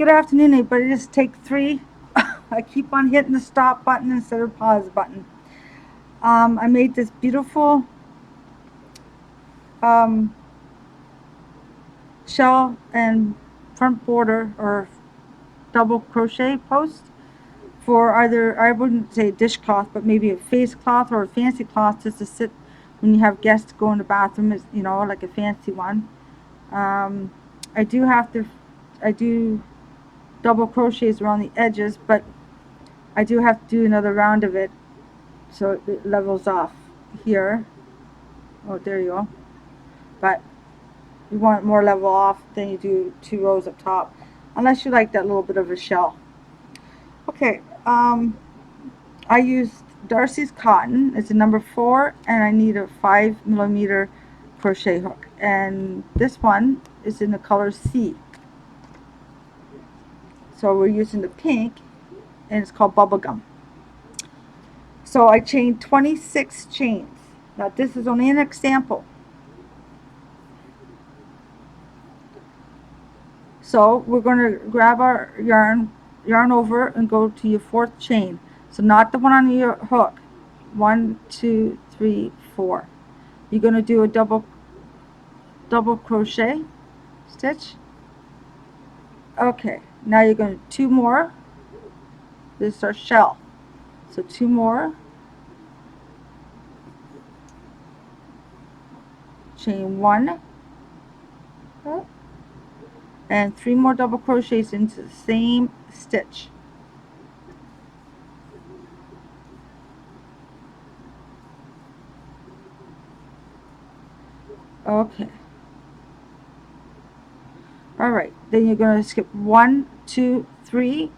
Good afternoon, everybody. Just take three. I keep on hitting the stop button instead of pause button. I made this beautiful um, shell and front border or double crochet post for either, I wouldn't say dishcloth, but maybe a face cloth or a fancy cloth just to sit when you have guests go in the bathroom, like a fancy one. Um, I do have to, I do double crochets around the edges, but I do have to do another round of it so it levels off here. Oh, there you go. But you want it more level off than you do 2 rows up top, unless you like that little bit of a shell. Okay, I used Darcy's cotton. It's a number 4, and I need a 5mm crochet hook. And this one is in the color C. So we're using the pink, and it's called Bubblegum. So I chained 26 chains. Now this is only an example. So we're going to grab our yarn over and go to your 4th chain. So not the one on your hook. 1, 2, 3, 4. You're going to do a double crochet stitch. Okay, now you're going to 2 more. This is our shell. So 2 more. Chain 1. And 3 more double crochets into the same stitch. Okay. Alright, then you're going to skip 1, 2, 3,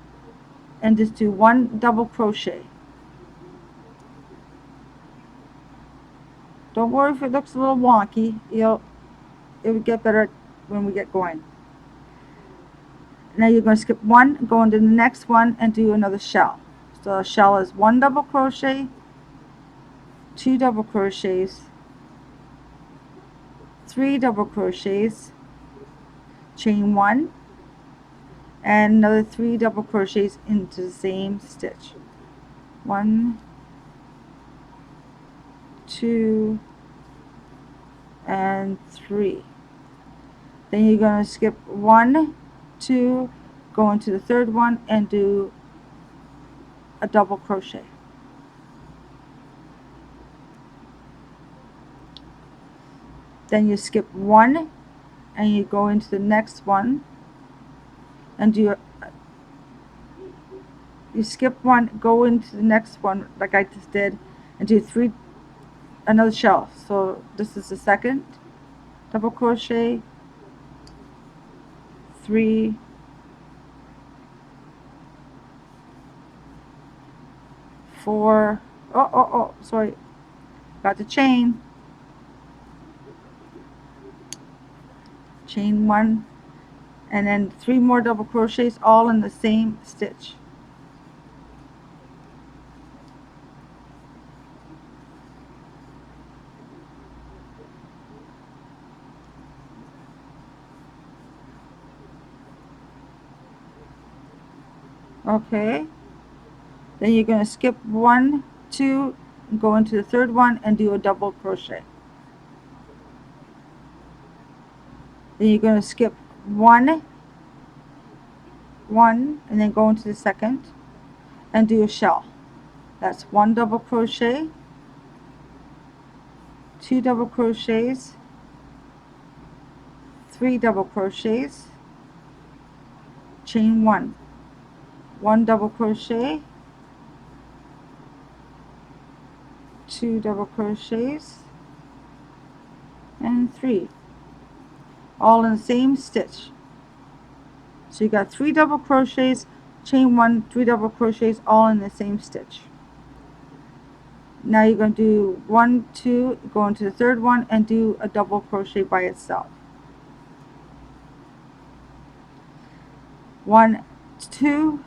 and just do 1 double crochet. Don't worry if it looks a little wonky. It will get better when we get going. Now you're going to skip 1, go into the next one, and do another shell. So a shell is 1 double crochet, 2 double crochets, 3 double crochets, chain 1, and another 3 double crochets into the same stitch. 1, 2, and 3. Then you're going to skip 1, 2, go into the 3rd one and do a double crochet. Then you skip 1 and you go into the next one and you skip 1, go into the next one like I just did, and do 3 another shell. So this is the 2nd double crochet, 3, 4, sorry, got the chain 1, and then 3 more double crochets all in the same stitch. Okay, then you're going to skip 1, 2, and go into the 3rd one and do a double crochet. Then you're going to skip 1, and then go into the 2nd and do a shell. That's 1 double crochet, 2 double crochets, 3 double crochets, chain 1, 1 double crochet, 2 double crochets, and 3, all in the same stitch. So you got 3 double crochets, chain 1, 3 double crochets, all in the same stitch. Now you're going to do 1, 2, go into the 3rd one and do a double crochet by itself. 1, 2,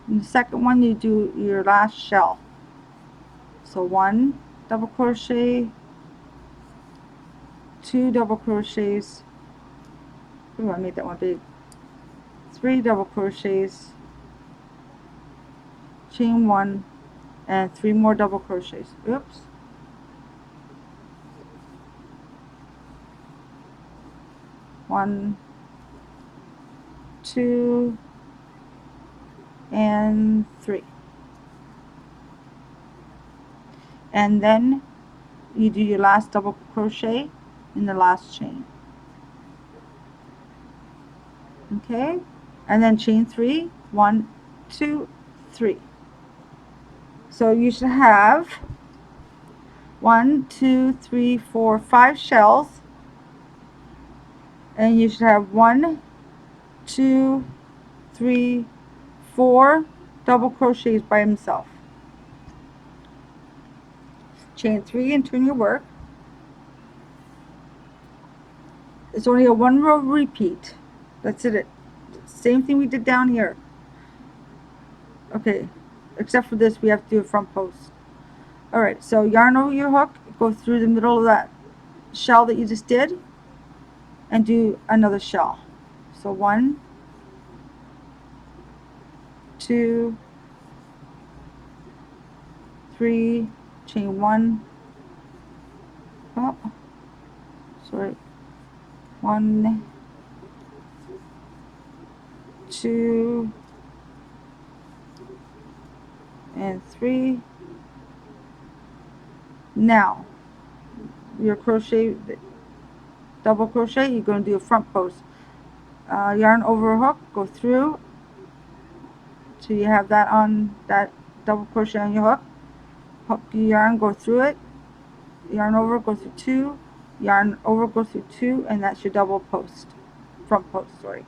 and the 2nd one you do your last shell. So 1 double crochet, 2 double crochets, ooh, I made that one big, 3 double crochets, chain 1, and 3 more double crochets. Oops. 1, 2, and 3. And then you do your last double crochet in the last chain. Okay, and then chain 3, 1, 2, 3. So you should have 1, 2, 3, 4, 5 shells, and you should have 1, 2, 3, 4 double crochets by himself. Chain 3 and turn your work. It's only a 1 row repeat. That's it. Same thing we did down here. Okay, except for this, we have to do a front post. Alright, so yarn over your hook, go through the middle of that shell that you just did, and do another shell. So 1, 2, 3, chain 1, oh, sorry, 1, 2, and 3. Now, your crochet, double crochet, you're going to do a front post. Yarn over a hook, go through till you have that on that double crochet on your hook. Hook your yarn, go through it, yarn over, go through 2, yarn over, go through 2, and that's your double post, front post, sorry.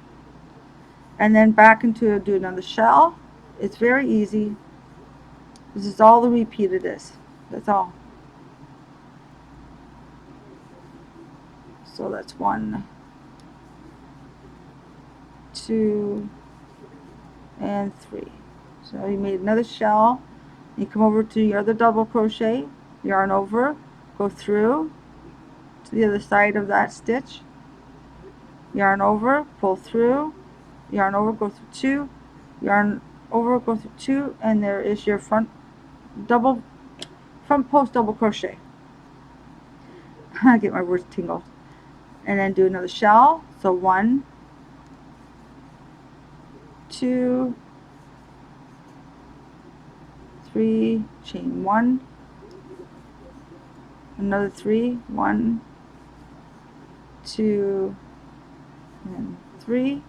And then back into do another shell. It's very easy. This is all the repeat it is. That's all. So that's 1, 2, and 3. So you made another shell. You come over to your other double crochet, yarn over, go through to the other side of that stitch, yarn over, pull through, yarn over, go through 2, yarn over, go through 2, and there is your front post double crochet. I get my words tingled. And then do another shell. So 1, 2, 3, chain 1, another 3, 1, 2, and 3,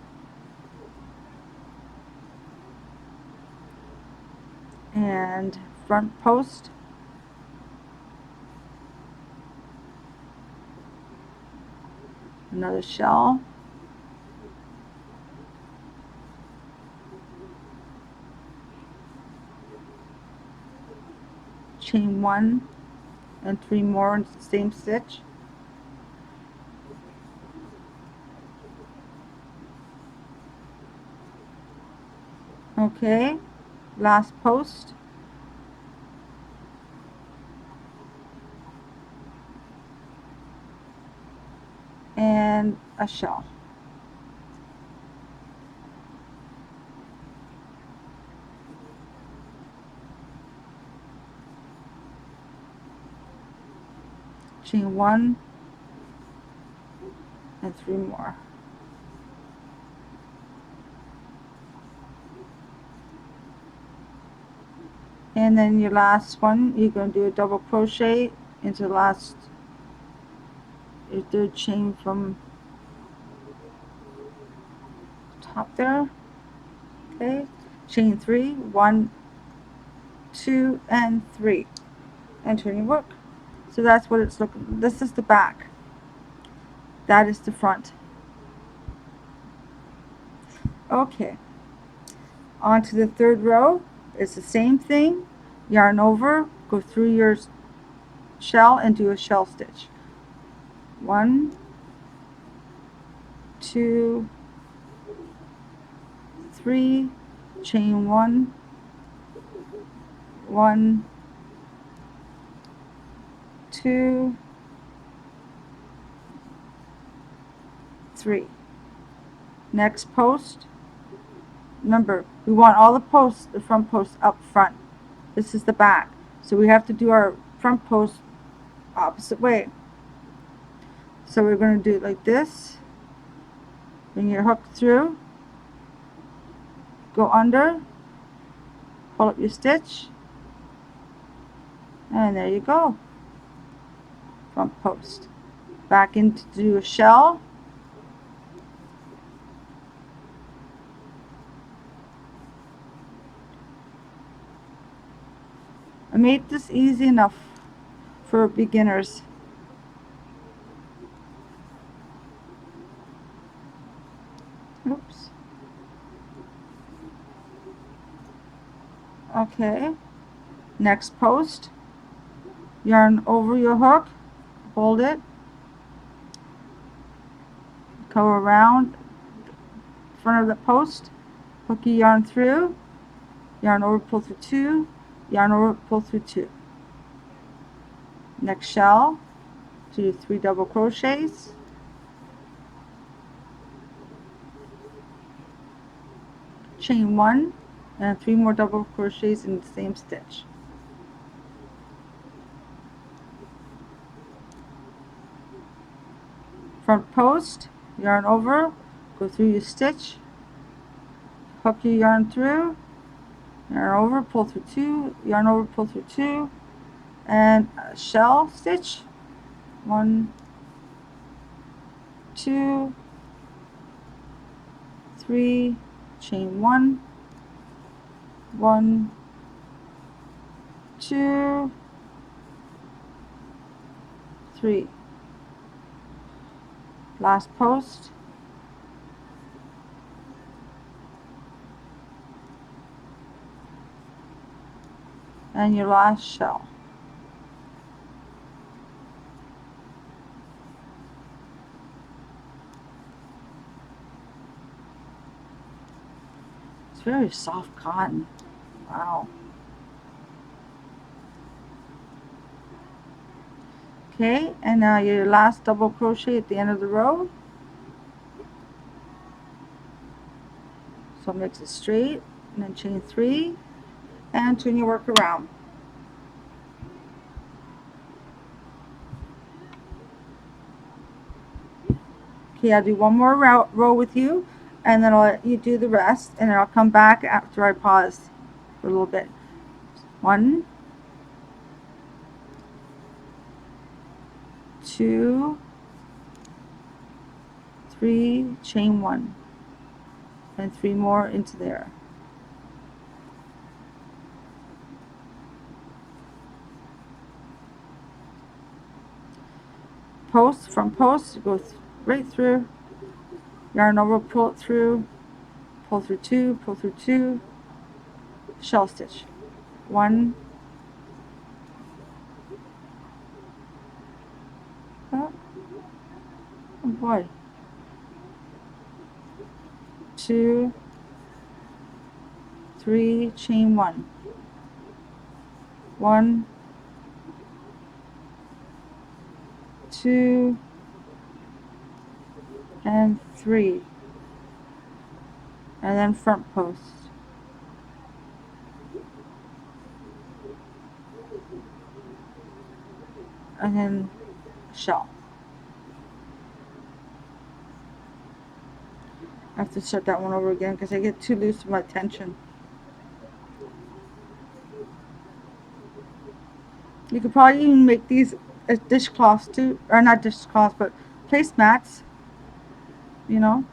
and front post, another shell, chain 1, and 3 more into the same stitch. Okay, last post, and a shell. Chain 1, and 3 more. And then your last one, you're going to do a double crochet into the last, your third chain from top there. Okay, chain 3, 1, 2, and 3, and turn your work. So that's what it's looking. This is the back. That is the front. Okay, on to the third row. It's the same thing. Yarn over, go through your shell and do a shell stitch. 1, 2, 3, chain 1, 1, 2, 3. Next post, remember, we want all the posts, the front posts up front. This is the back. So we have to do our front post opposite way. So we're going to do it like this. Bring your hook through, go under, pull up your stitch, and there you go. Front post. Back in to do a shell. I made this easy enough for beginners. Oops. Okay. Next post. Yarn over your hook. Hold it. Go around front of the post. Hook your yarn through. Yarn over, pull through 2. Yarn over, pull through 2. Next shell. Do 3 double crochets. Chain 1 and 3 more double crochets in the same stitch. Front post, yarn over, go through your stitch, hook your yarn through, yarn over, pull through 2, yarn over, pull through 2, and a shell stitch. 1, 2, 3, chain 1, 1, 2, 3. Last post. And your last shell. It's very soft cotton. Wow. Okay, and now your last double crochet at the end of the row. So it makes it straight, and then chain 3, and turn your work around. Okay, I'll do one more row with you, and then I'll let you do the rest, and then I'll come back after I pause for a little bit. 1, 2, 3, chain 1, and 3 more into there. Post, front post, go right through, yarn over, pull it through, pull through 2, pull through 2, shell stitch. 1, oh boy, 2, 3, chain 1, 1, 2, and 3, and then front post. And then shell. I have to start that one over again because I get too loose with my tension. You could probably even make these as dishcloths too, or not dishcloths, but placemats, you know.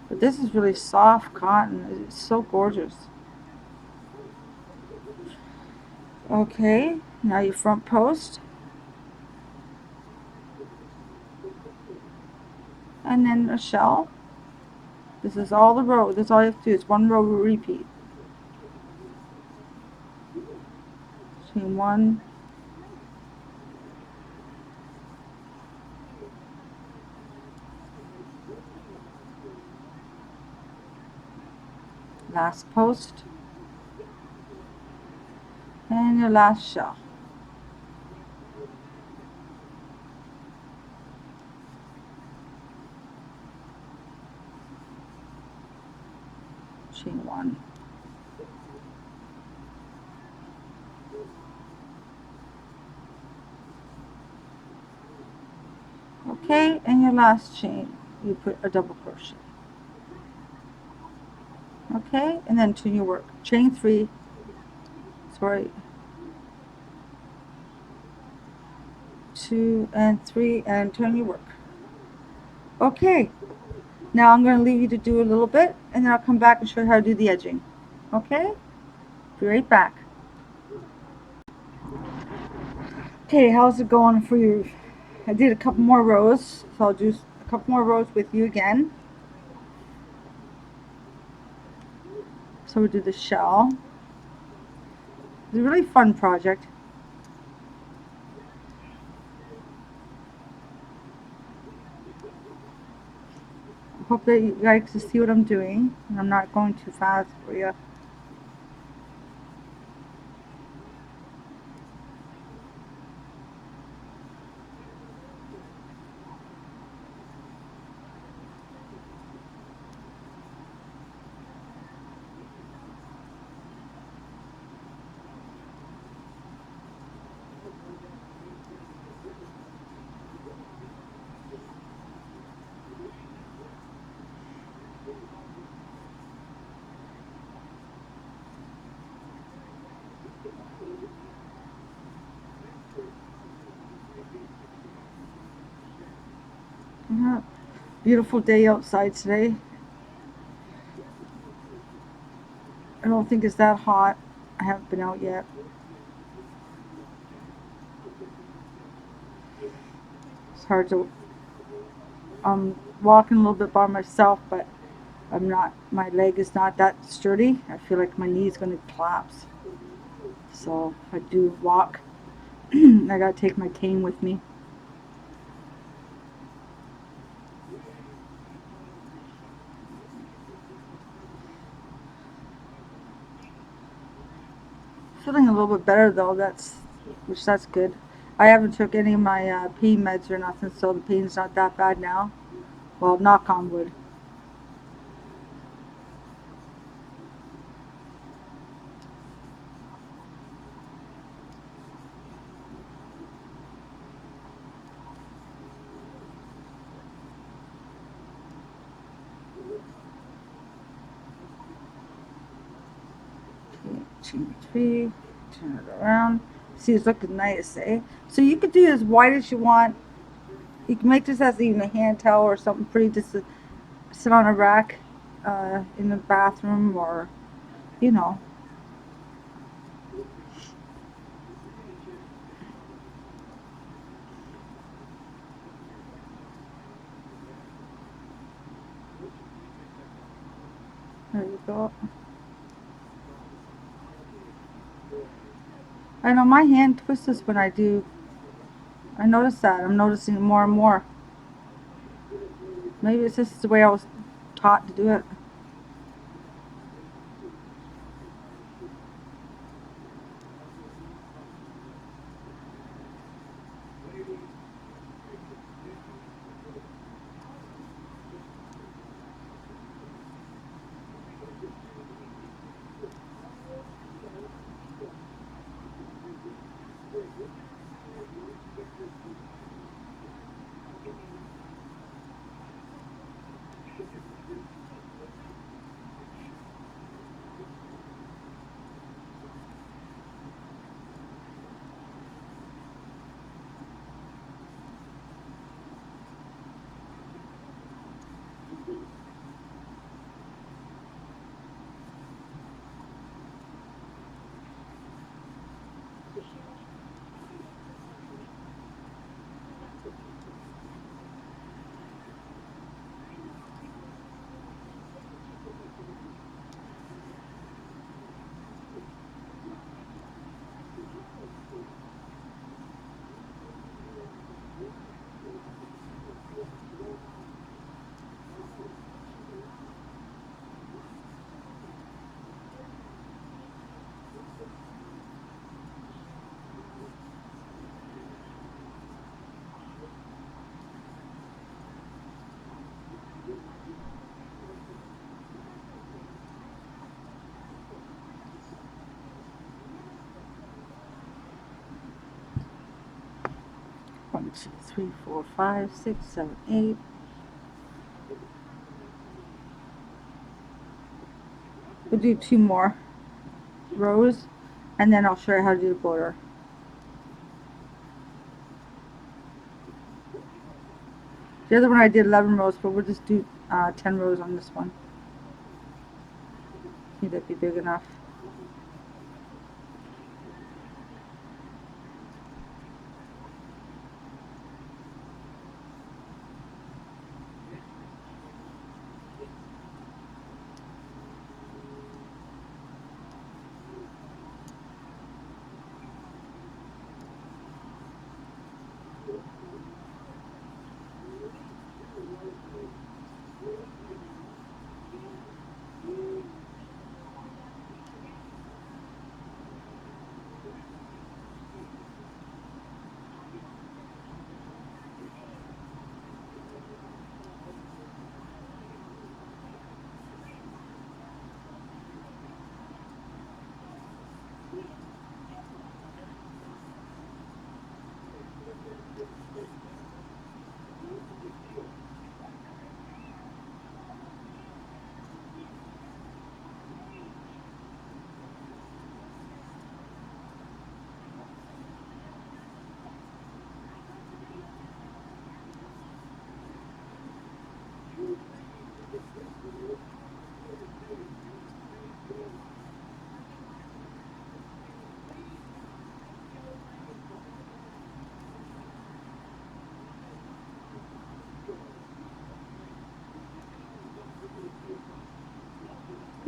But this is really soft cotton. It's so gorgeous. Okay, now your front post. And then a shell. This is all the row. That's all you have to do. It's one row repeat. Chain 1, last post, and your last shell. chain 1. Okay, and your last chain, you put a double crochet. Okay, and then turn your work. Chain 3, sorry, 2 and 3, and turn your work. Okay, now I'm going to leave you to do a little bit, and then I'll come back and show you how to do the edging. Okay, be right back. Okay, how's it going for you? I did a couple more rows, so I'll do a couple more rows with you again. So we do the shell. It's a really fun project. Hope that you guys can see what I'm doing, and I'm not going too fast for you. Yeah. Beautiful day outside today. I don't think it's that hot. I haven't been out yet. It's hard to walking a little bit by myself, but I'm not. My leg is not that sturdy. I feel like my knee's going to collapse. So if I do walk, I gotta take my cane with me. Feeling a little bit better though. That's good. I haven't took any of my pain meds or nothing, so the pain's not that bad now. Well, knock on wood. Okay, chain 3, turn it around. See, it's looking nice, eh? So you could do as wide as you want. You can make this as even a hand towel or something pretty just to sit on a rack in the bathroom, or, you know. There you go. I know my hand twists when I do. I notice that. I'm noticing it more and more. Maybe it's just the way I was taught to do it. 1, 2, 3, 4, 5, 6, 7, 8. We'll do 2 more rows, and then I'll show you how to do the border. The other one I did 11 rows, but we'll just do 10 rows on this one. Need that be big enough.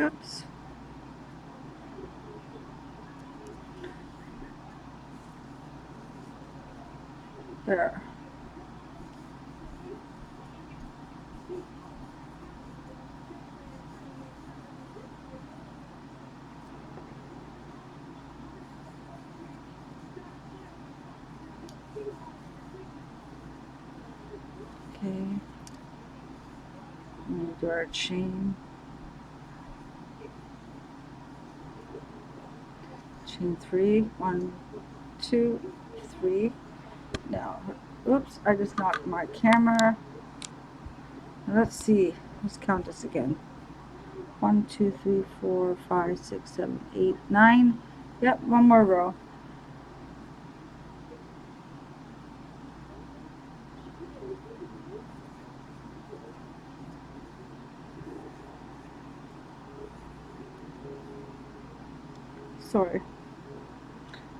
Oops. There. Okay. We'll do our chain. Chain 3. 1, 2, 3. Now, oops, I just knocked my camera. Let's see. Let's count this again. 1, 2, 3, 4, 5, 6, 7, 8, 9. Yep, one more row. Sorry.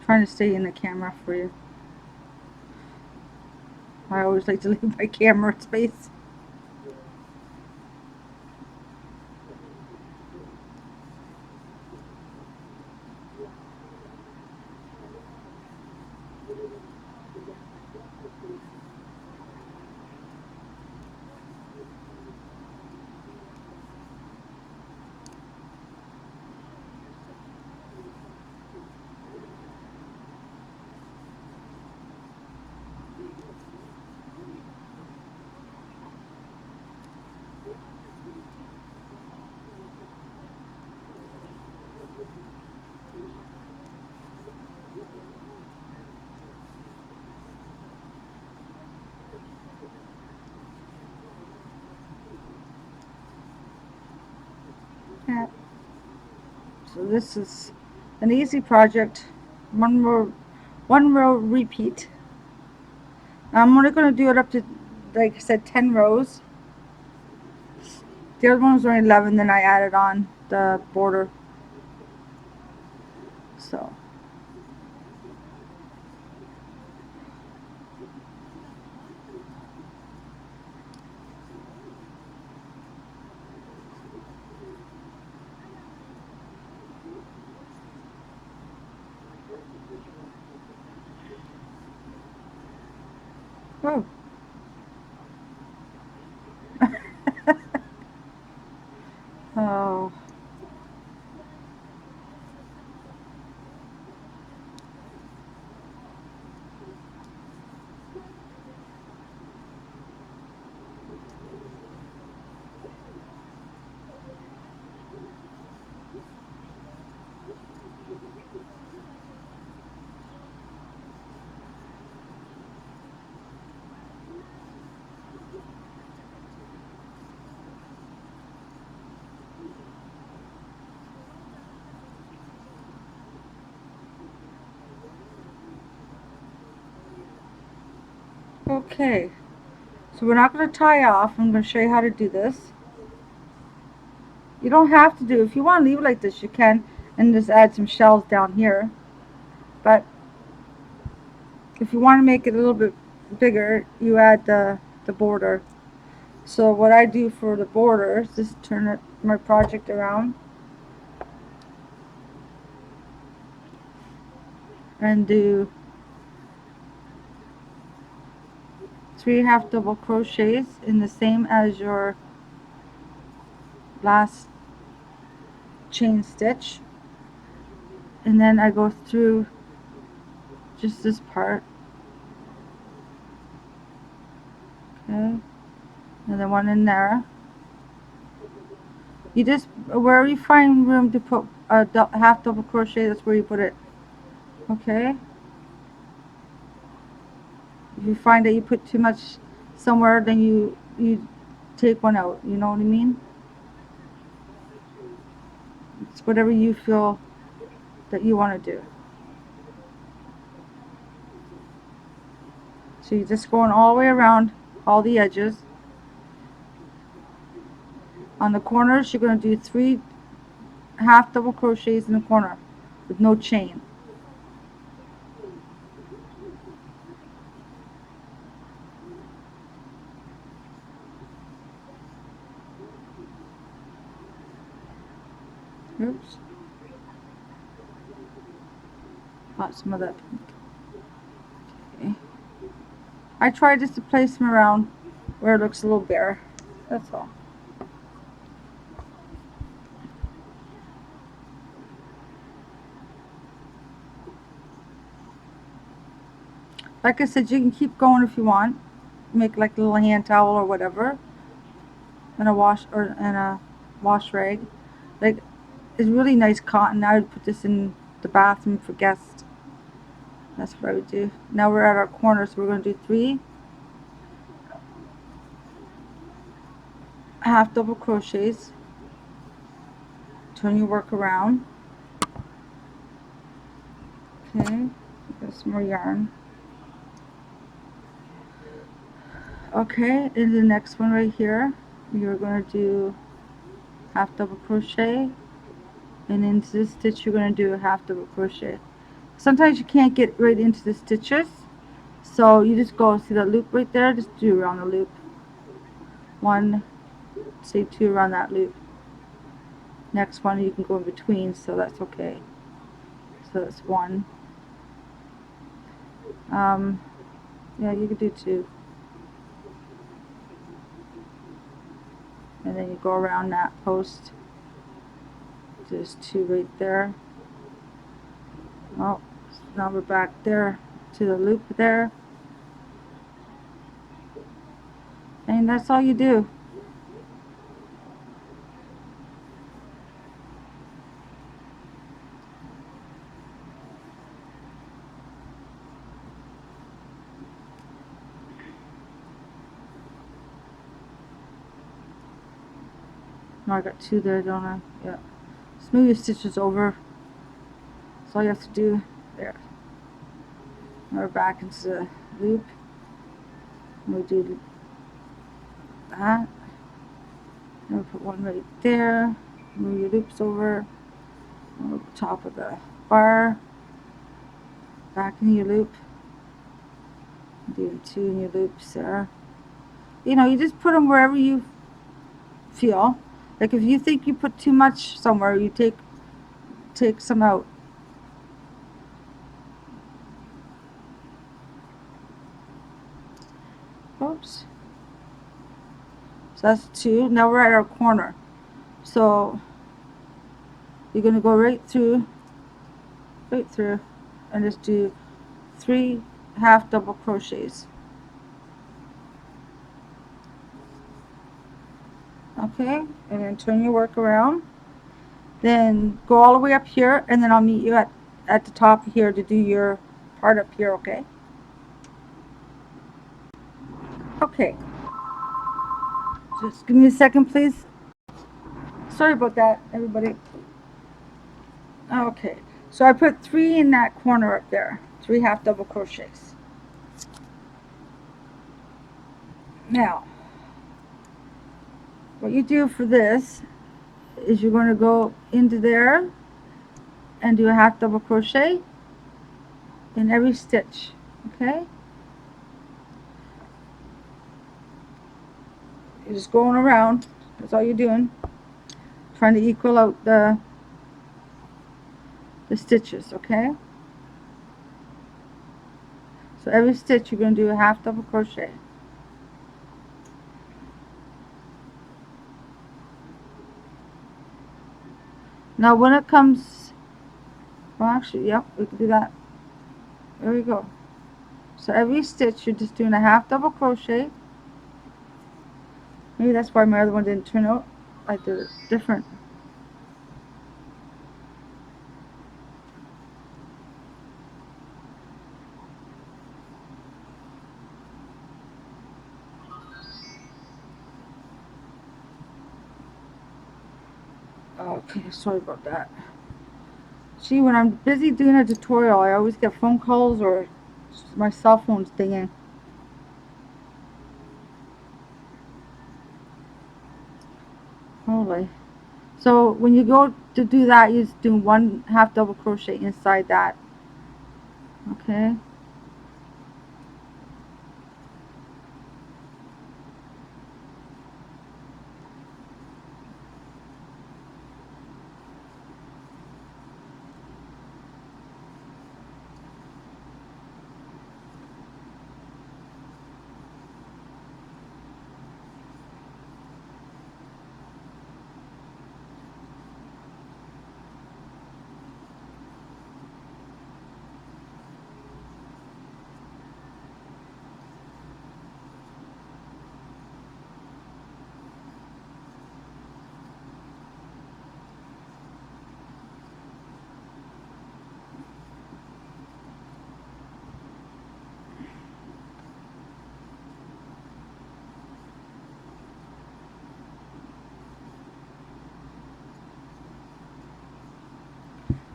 Trying to stay in the camera for you. I always like to leave my camera space. Yeah. So this is an easy project. One row repeat. I'm only going to do it up to, like I said, 10 rows. The other one was only 11, then I added on the border. So. Oh. Oh. Okay, so we're not going to tie off. I'm going to show you how to do this. You don't have to do, if you want to leave it like this, you can, and just add some shells down here. But if you want to make it a little bit bigger, you add the border. So what I do for the border is just turn it, my project around and do 3 half double crochets in the same as your last chain stitch, and then I go through just this part, okay, another one in there. You just, where you find room to put a half double crochet, that's where you put it, okay. If you find that you put too much somewhere, then you take one out, you know what I mean. It's whatever you feel that you want to do. So you're just going all the way around all the edges. On the corners, you're going to do 3 half double crochets in the corner with no chain. Oops. Got some of that pink. Okay. I try just to place them around where it looks a little bare. That's all. Like I said, you can keep going if you want. Make like a little hand towel or whatever, and a wash rag. Like, it's really nice cotton. I would put this in the bathroom for guests. That's what I would do. Now we're at our corner, so we're going to do 3 half double crochets. Turn your work around. Okay, got some more yarn. Okay, in the next one right here, you're going to do half double crochet, and into this stitch you're going to do a half double crochet. Sometimes you can't get right into the stitches, so you just go, see that loop right there, just do around the loop. 1, say 2 around that loop. Next one you can go in between, so that's okay. So that's 1. Yeah, you could do 2. And then you go around that post. There's 2 right there. Oh, now we're back there to the loop there. And that's all you do. No, I got 2 there, don't I? Yeah. Smooth your stitches over. That's all you have to do. There. Now we're back into the loop. And we'll do that. And we'll put one right there. Move your loops over. Over the top of the bar. Back in your loop. Do 2 in your loops there. You know, you just put them wherever you feel. Like if you think you put too much somewhere, you take some out. Oops. So that's 2. Now we're at our corner. So you're going to go right through, and just do 3 half double crochets. Okay, and then turn your work around. Then go all the way up here, and then I'll meet you at the top here to do your part up here, okay? Okay. Just give me a second, please. Sorry about that, everybody. Okay, so I put 3 in that corner up there. 3 half double crochets. Now, what you do for this is you're going to go into there and do a half double crochet in every stitch, okay? You're just going around, that's all you're doing, trying to equal out the stitches, okay? So every stitch you're going to do a half double crochet. Now when it comes, well actually, yep, we can do that. There we go. So every stitch you're just doing a half double crochet. Maybe that's why my other one didn't turn out. I did it different. Okay, sorry about that. See, when I'm busy doing a tutorial, I always get phone calls or my cell phone's dinging. Holy. So when you go to do that, you just do one half double crochet inside that. Okay.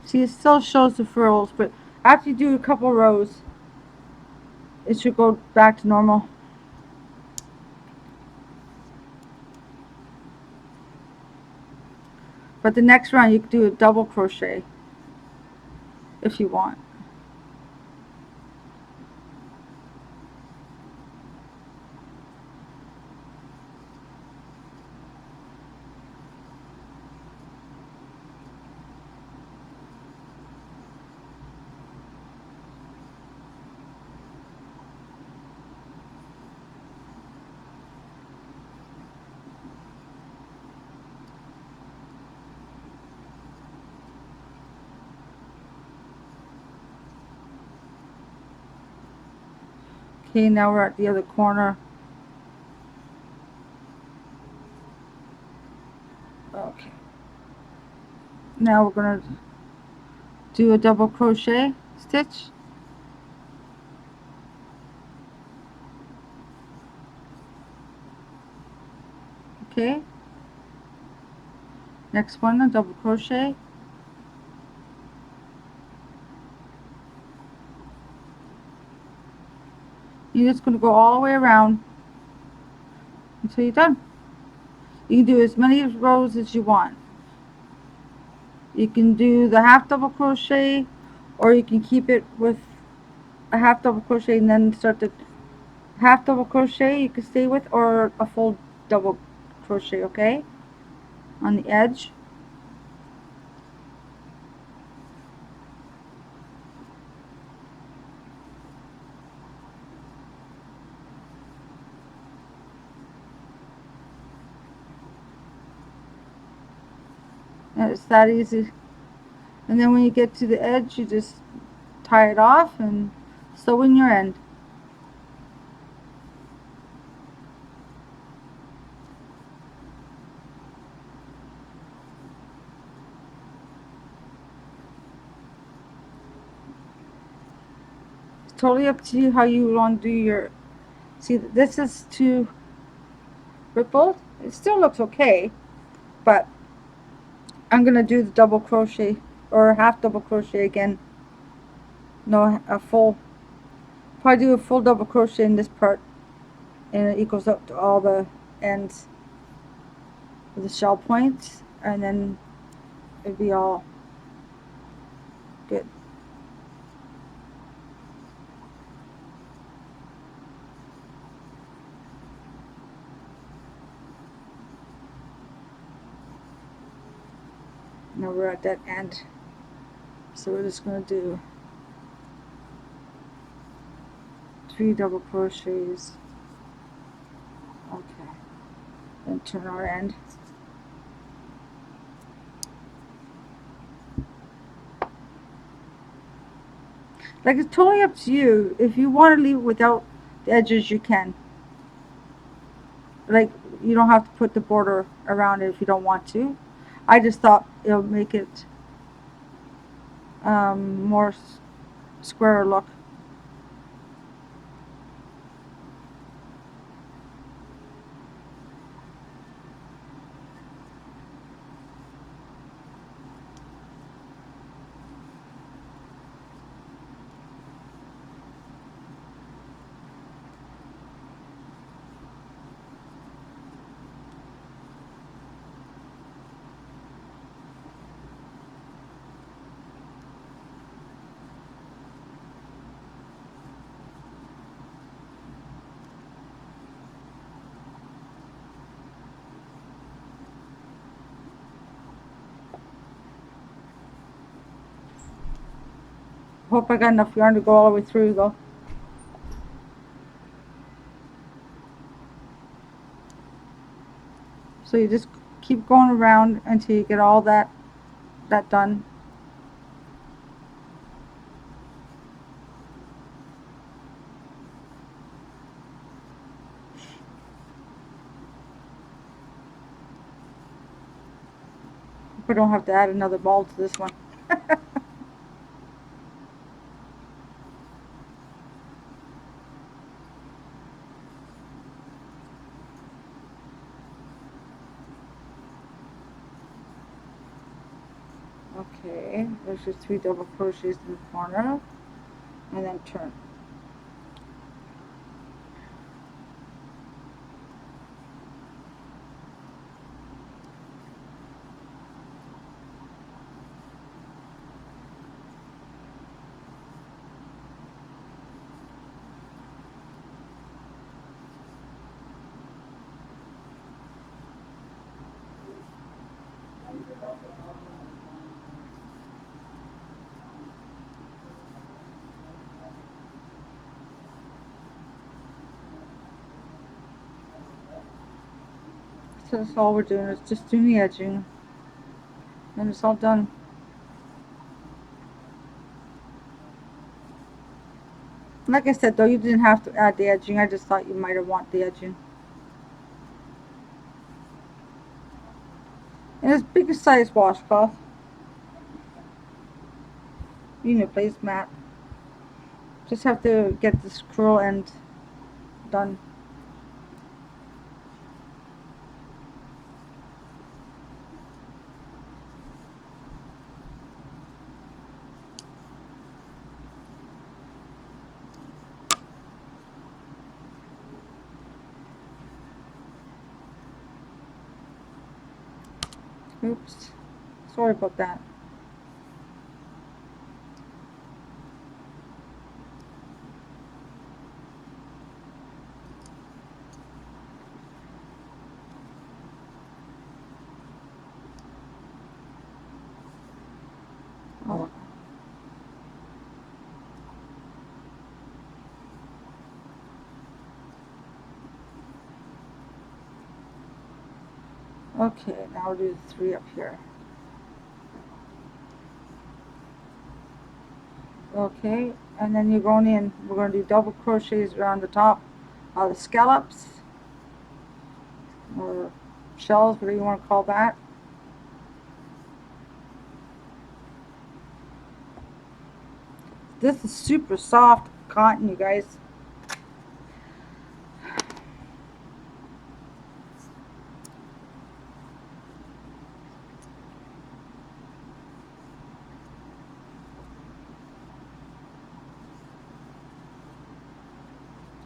See, it still shows the furls, but after you do a couple rows, it should go back to normal. But the next round, you can do a double crochet if you want. Okay, now we're at the other corner. Okay. Now we're going to do a double crochet stitch. Okay. Next one, a double crochet. You're just going to go all the way around until you're done. You can do as many rows as you want. You can do the half double crochet, or you can keep it with a half double crochet and then start the half double crochet you can stay with, or a full double crochet, okay, on the edge. And it's that easy. And then when you get to the edge, you just tie it off and sew in your end. It's totally up to you how you want to do your, see, this is too rippled. It still looks okay, but I'm gonna do the double crochet or half double crochet again. No, a full, probably do a full double crochet in this part and it equals up to all the ends of the shell points, and then it'd be all good. Now we're at that end, so we're just going to do 3 double crochets. Okay, then turn our end. Like, it's totally up to you. If you want to leave it without the edges, you can. Like, you don't have to put the border around it if you don't want to. I just thought it'll make it more square look. Hope I got enough yarn to go all the way through, though. So you just keep going around until you get all that done. Hope I don't have to add another ball to this one. Okay, there's just 3 double crochets in the corner, and then turn. So that's all we're doing, is just doing the edging, and it's all done. Like I said, though, you didn't have to add the edging. I just thought you might have want the edging. And it's biggest size washcloth. You need a placemat. Just have to get this curl end done. Oops. Sorry about that. Oh. Okay, now we'll do the 3 up here. Okay, and then you're going in, we're going to do double crochets around the top of the scallops, or shells, whatever you want to call that. This is super soft cotton, you guys.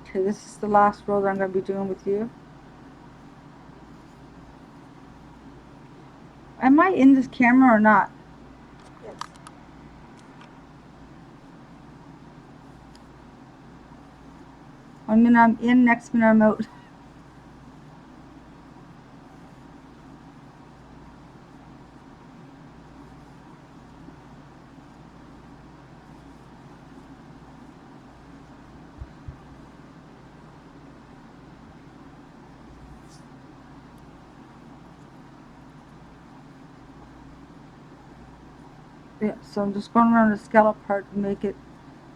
Okay, this is the last row that I'm going to be doing with you. Am I in this camera or not? Yes. One minute I'm in, next minute I'm out. Yeah, so I'm just going around the scallop part to make it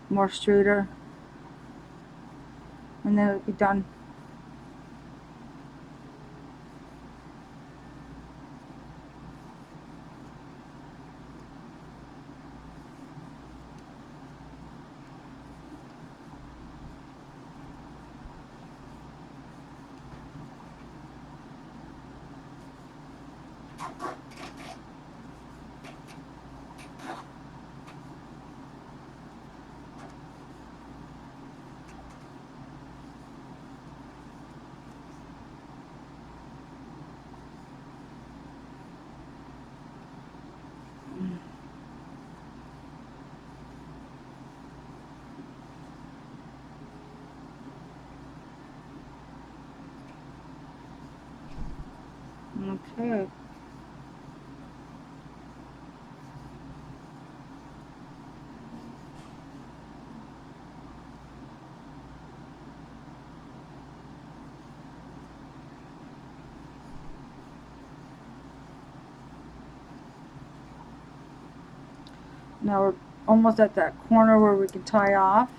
more straighter. And then it'll be done. Okay. Now we're almost at that corner where we can tie off.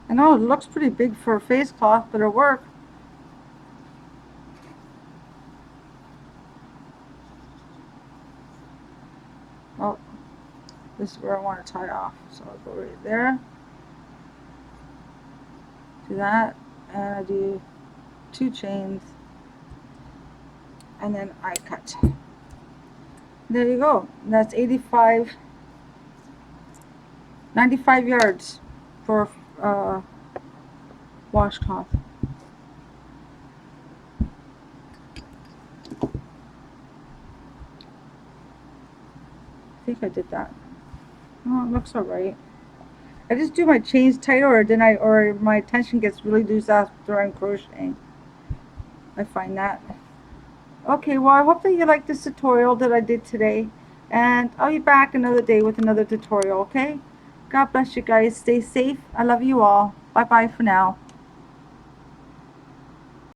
I know it looks pretty big for a face cloth, but it'll work. Oh, this is where I want to tie off. So I'll go right there. Do that, and I do 2 chains, and then I cut. There you go. That's 95 yards for washcloth. I think I did that. Oh, it looks alright. I just do my chains tighter, or my tension gets really loose after I'm crocheting. I find that. Okay, well I hope that you like this tutorial that I did today, and I'll be back another day with another tutorial, okay? God bless you guys. Stay safe. I love you all. Bye bye for now.